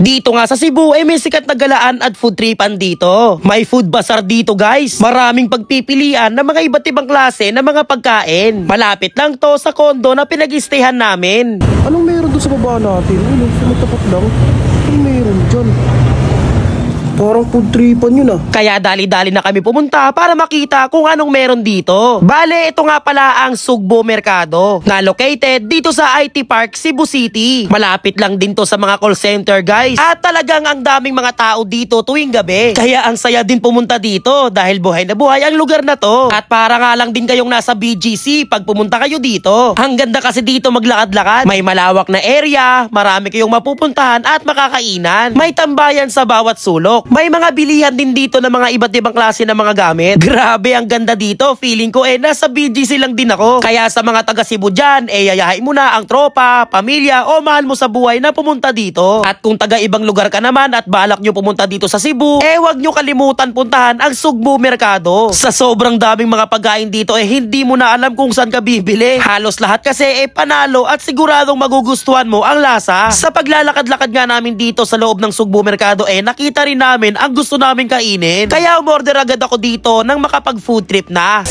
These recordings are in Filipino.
Dito nga sa Cebu ay may sikat na galaan at food tripan dito. May food bazaar dito guys. Maraming pagpipilian ng mga iba't ibang klase ng mga pagkain. Malapit lang to sa kondo na pinag-istayhan namin. Anong meron doon sa baba natin? Ano, sumatapat lang. Anong meron dyan? Parang food tripan yun ah. Kaya dali-dali na kami pumunta para makita kung anong meron dito. Bale, ito nga pala ang Sugbo Mercado na located dito sa IT Park, Cebu City. Malapit lang din to sa mga call center guys. At talagang ang daming mga tao dito tuwing gabi. Kaya ang saya din pumunta dito dahil buhay na buhay ang lugar na to. At para nga lang din kayong nasa BGC pag pumunta kayo dito. Ang ganda kasi dito maglakad-lakad. May malawak na area, marami kayong mapupuntahan at makakainan. May tambayan sa bawat sulok. May mga bilihan din dito ng mga iba't ibang klase ng mga gamit. Grabe, ang ganda dito. Feeling ko nasa BGC lang din ako. Kaya sa mga taga Cebu dyan, yayayain mo na ang tropa, pamilya o mahal mo sa buhay na pumunta dito. At kung taga ibang lugar ka naman at balak nyo pumunta dito sa Cebu, wag nyo kalimutan puntahan ang Sugbo Mercado. Sa sobrang daming mga pagkain dito hindi mo na alam kung saan ka bibili. Halos lahat kasi panalo at siguradong magugustuhan mo ang lasa. Sa paglalakad-lakad nga namin dito sa loob ng Sugbo Mercado nakita rin namin ang gusto namin kainin. Kaya umorder agad ako dito nang makapag food trip na.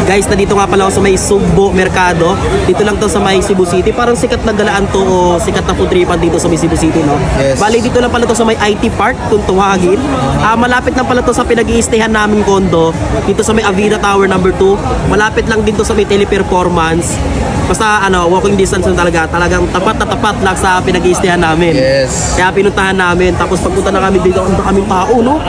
Guys, nandito nga pala ako sa may Sugbo Mercado. Dito lang to sa may Cebu City. Parang sikat na galaan to o sikat na food tripan dito sa may Cebu City, no? Yes. Bali, dito lang pala to sa may IT Park, kung tuwagin. Malapit lang pala to sa pinag-iistayan namin kondo. Dito sa may Avida Tower number 2. Malapit lang din to sa may Teleperformance. Basta walking distance lang talaga. Talagang tapat na tapat lang sa pinag-iistayan namin. Yes. Kaya pinuntahan namin. Tapos pagpunta na kami dito, ang kaming tao, no?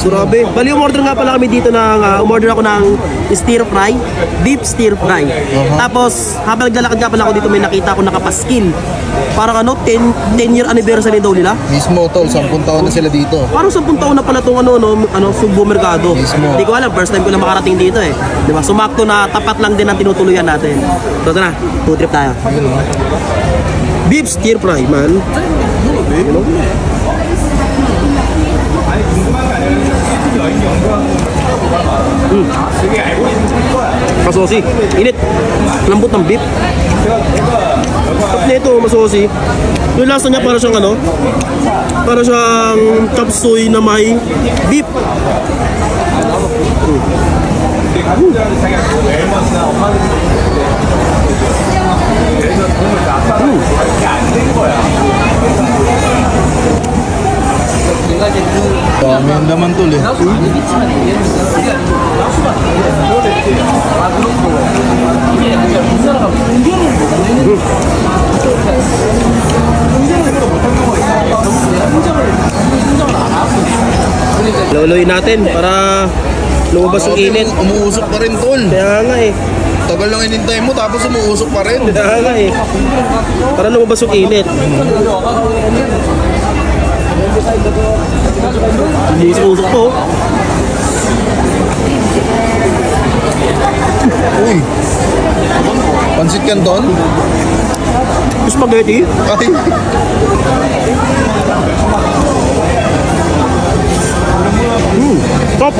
Grabe. Bali, umorder nga pala kami dito ng, umorder ako ng stir fry. Beef stir fry. Tapos habang naglalakad nga pala ako dito, may nakita ako nakapaskil. Parang 10-year anniversary daw nila. Mismo tol, 10 taon na sila dito. Parang 10 taon na pala itong Sugbo Mercado. Mismo. Hindi ko alam, first time ko na makarating dito Diba? Sumakto na tapat lang din ang tinutuluyan natin. So tara, food trip tayo. Beef stir fry, man. You know? Masosi, init. Lambot ng beef. At nito, masosi. Yung lasa niya para siyang para siyang chop suey na may beef. Dami ang laman tol Luluin natin para lumabas yung init. Umuusok pa rin tol. Kaya nga Tagal lang inintay mo tapos umuusok pa rin. Kaya nga para lumabas yung init. Hindi usok po. Uy. Pansit Canton? Spaghetti? Ay. Top!